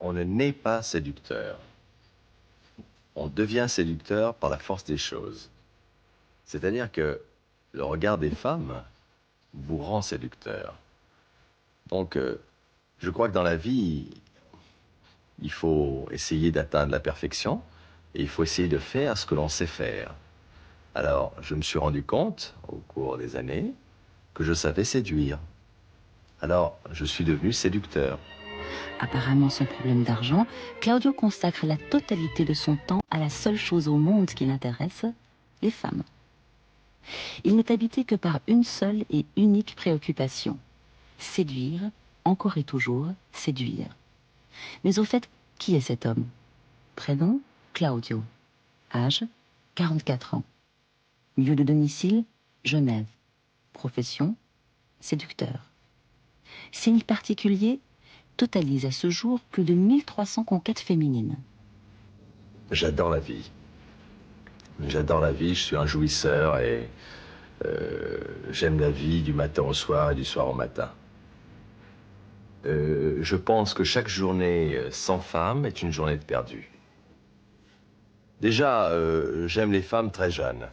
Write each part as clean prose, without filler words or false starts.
On ne naît pas séducteur. On devient séducteur par la force des choses. C'est-à-dire que le regard des femmes vous rend séducteur. Donc, je crois que dans la vie, il faut essayer d'atteindre la perfection et il faut essayer de faire ce que l'on sait faire. Alors, je me suis rendu compte, au cours des années, que je savais séduire. Alors, je suis devenu séducteur. Apparemment sans problème d'argent, Claudio consacre la totalité de son temps à la seule chose au monde qui l'intéresse, les femmes. Il n'est habité que par une seule et unique préoccupation, séduire, encore et toujours, séduire. Mais au fait, qui est cet homme? Prénom, Claudio. Âge, 44 ans. Lieu de domicile, Genève. Profession, séducteur. Signe particulier, totalise à ce jour plus de 1300 conquêtes féminines. J'adore la vie. J'adore la vie, je suis un jouisseur et j'aime la vie du matin au soir et du soir au matin. Je pense que chaque journée sans femme est une journée de perdu. Déjà, j'aime les femmes très jeunes.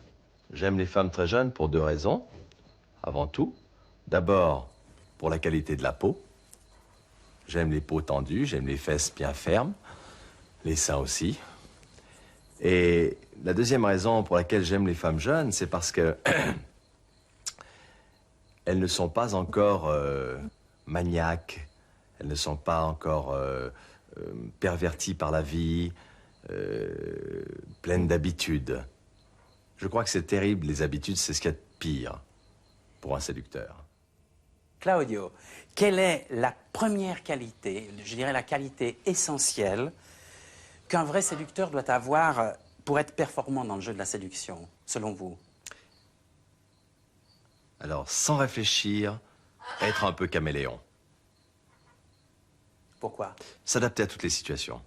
J'aime les femmes très jeunes pour deux raisons, avant tout. D'abord, pour la qualité de la peau. J'aime les peaux tendues, j'aime les fesses bien fermes, les seins aussi. Et la deuxième raison pour laquelle j'aime les femmes jeunes, c'est parce que elles ne sont pas encore maniaques, elles ne sont pas encore perverties par la vie, pleines d'habitudes. Je crois que c'est terrible, les habitudes, c'est ce qu'il y a de pire pour un séducteur. Claudio, quelle est la première qualité, je dirais la qualité essentielle, qu'un vrai séducteur doit avoir pour être performant dans le jeu de la séduction, selon vous? Alors, sans réfléchir, être un peu caméléon. Pourquoi? S'adapter à toutes les situations.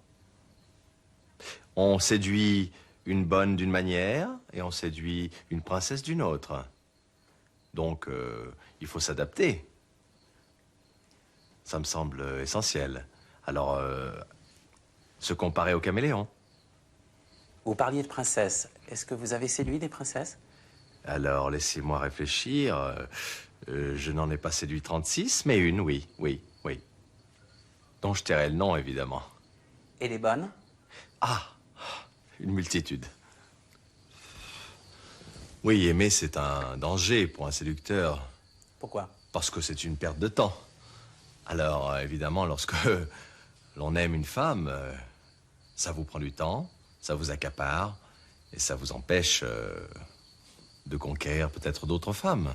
On séduit une bonne d'une manière et on séduit une princesse d'une autre. Donc, il faut s'adapter. Ça me semble essentiel. Alors, se comparer au caméléon. Vous parliez de princesse. Est-ce que vous avez séduit des princesses? Alors, laissez-moi réfléchir. Je n'en ai pas séduit 36, mais une, oui, oui, oui. Dont je tairai le nom, évidemment. Et les bonnes? Ah, une multitude. Oui, aimer, c'est un danger pour un séducteur. Pourquoi? Parce que c'est une perte de temps. Alors, évidemment, lorsque l'on aime une femme, ça vous prend du temps, ça vous accapare, et ça vous empêche de conquérir peut-être d'autres femmes.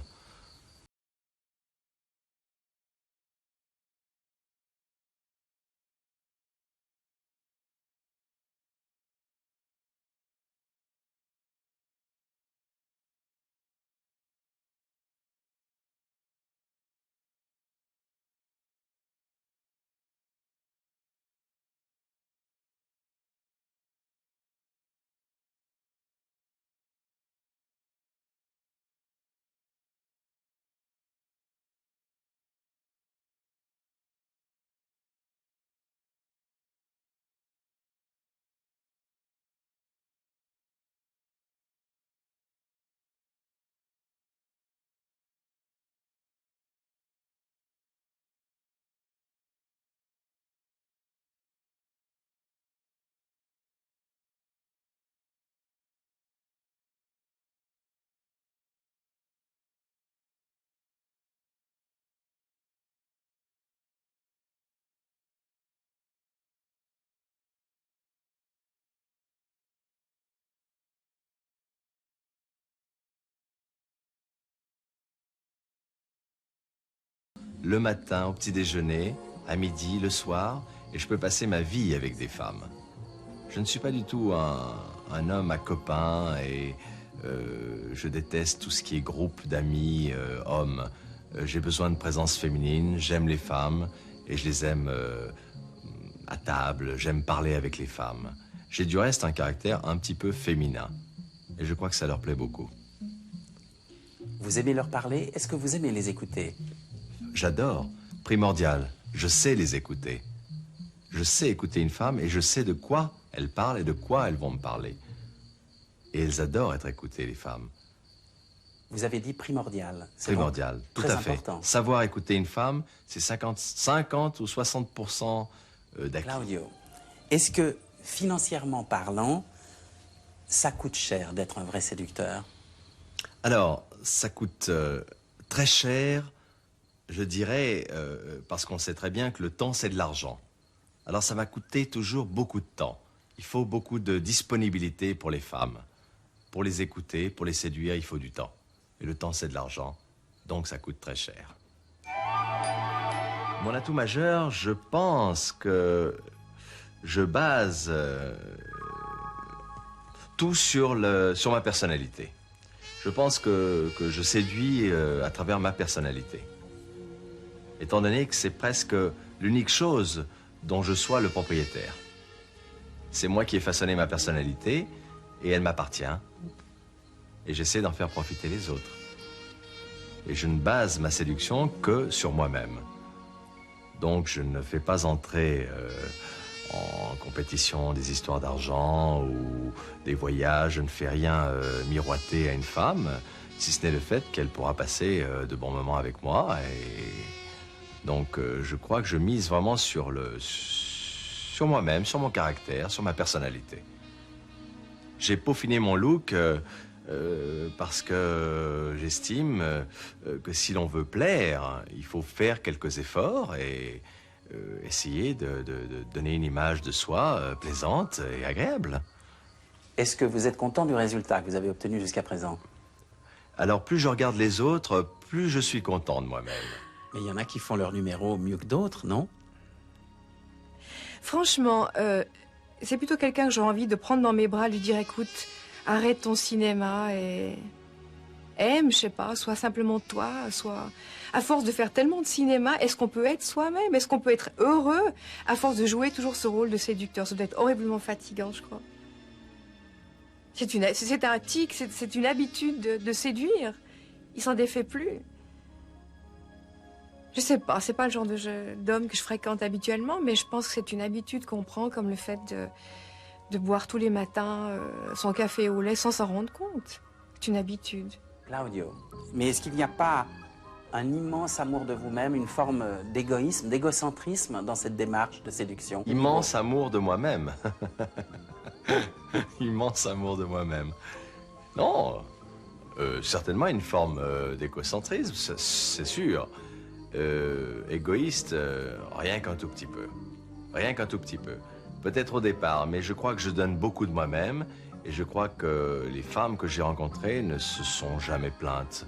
Le matin, au petit déjeuner, à midi, le soir, et je peux passer ma vie avec des femmes. Je ne suis pas du tout un homme à copains et je déteste tout ce qui est groupe d'amis, hommes. J'ai besoin de présence féminine, j'aime les femmes et je les aime à table, j'aime parler avec les femmes. J'ai du reste un caractère un petit peu féminin et je crois que ça leur plaît beaucoup. Vous aimez leur parler? Est-ce que vous aimez les écouter? J'adore, primordial, je sais les écouter. Je sais écouter une femme et je sais de quoi elles parlent et de quoi elles vont me parler. Et elles adorent être écoutées, les femmes. Vous avez dit primordial. C'est Primordial, tout très à fait. important. Savoir écouter une femme, c'est 50 ou 60% d'acquis. Claudio, est-ce que, financièrement parlant, ça coûte cher d'être un vrai séducteur? Alors, ça coûte très cher, je dirais, parce qu'on sait très bien que le temps, c'est de l'argent. Alors, ça m'a coûté toujours beaucoup de temps. Il faut beaucoup de disponibilité pour les femmes. Pour les écouter, pour les séduire, il faut du temps. Et le temps, c'est de l'argent, donc ça coûte très cher. Mon atout majeur, je pense que je base tout sur ma personnalité. Je pense que je séduis à travers ma personnalité. Étant donné que c'est presque l'unique chose dont je sois le propriétaire. C'est moi qui ai façonné ma personnalité et elle m'appartient. Et j'essaie d'en faire profiter les autres. Et je ne base ma séduction que sur moi-même. Donc je ne fais pas entrer en compétition des histoires d'argent ou des voyages. Je ne fais rien miroiter à une femme, si ce n'est le fait qu'elle pourra passer de bons moments avec moi. Et donc je crois que je mise vraiment sur moi-même, sur mon caractère, sur ma personnalité. J'ai peaufiné mon look parce que j'estime que si l'on veut plaire, il faut faire quelques efforts et essayer de donner une image de soi plaisante et agréable. Est-ce que vous êtes content du résultat que vous avez obtenu jusqu'à présent? Alors plus je regarde les autres, plus je suis content de moi-même. Mais il y en a qui font leur numéro mieux que d'autres, non? Franchement, c'est plutôt quelqu'un que j'ai envie de prendre dans mes bras, lui dire, écoute, arrête ton cinéma et aime, je sais pas, sois simplement toi, sois... À force de faire tellement de cinéma, est-ce qu'on peut être soi-même? Est-ce qu'on peut être heureux à force de jouer toujours ce rôle de séducteur? Ça doit être horriblement fatigant, je crois. C'est un tic, c'est une habitude de séduire. Il s'en défait plus. Je sais pas, c'est pas le genre d'homme que je fréquente habituellement, mais je pense que c'est une habitude qu'on prend comme le fait de boire tous les matins son café au lait sans s'en rendre compte. C'est une habitude. Claudio, mais est-ce qu'il n'y a pas un immense amour de vous-même, une forme d'égoïsme, d'égocentrisme dans cette démarche de séduction? Immense amour de moi-même. Immense amour de moi-même. Non, certainement une forme d'égocentrisme, c'est sûr. Égoïste, rien qu'un tout petit peu. Rien qu'un tout petit peu. Peut-être au départ, mais je crois que je donne beaucoup de moi-même et je crois que les femmes que j'ai rencontrées ne se sont jamais plaintes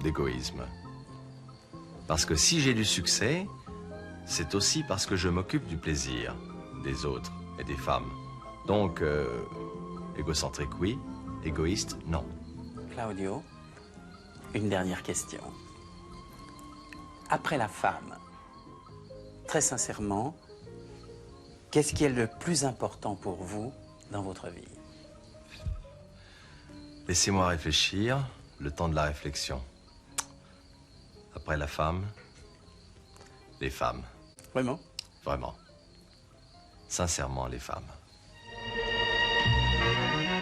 d'égoïsme. Parce que si j'ai du succès, c'est aussi parce que je m'occupe du plaisir des autres et des femmes. Donc, égocentrique, oui. Égoïste, non. Claudio, une dernière question. Après la femme, très sincèrement, qu'est-ce qui est le plus important pour vous dans votre vie? Laissez-moi réfléchir, le temps de la réflexion. Après la femme, les femmes. Vraiment? Vraiment. Sincèrement, les femmes.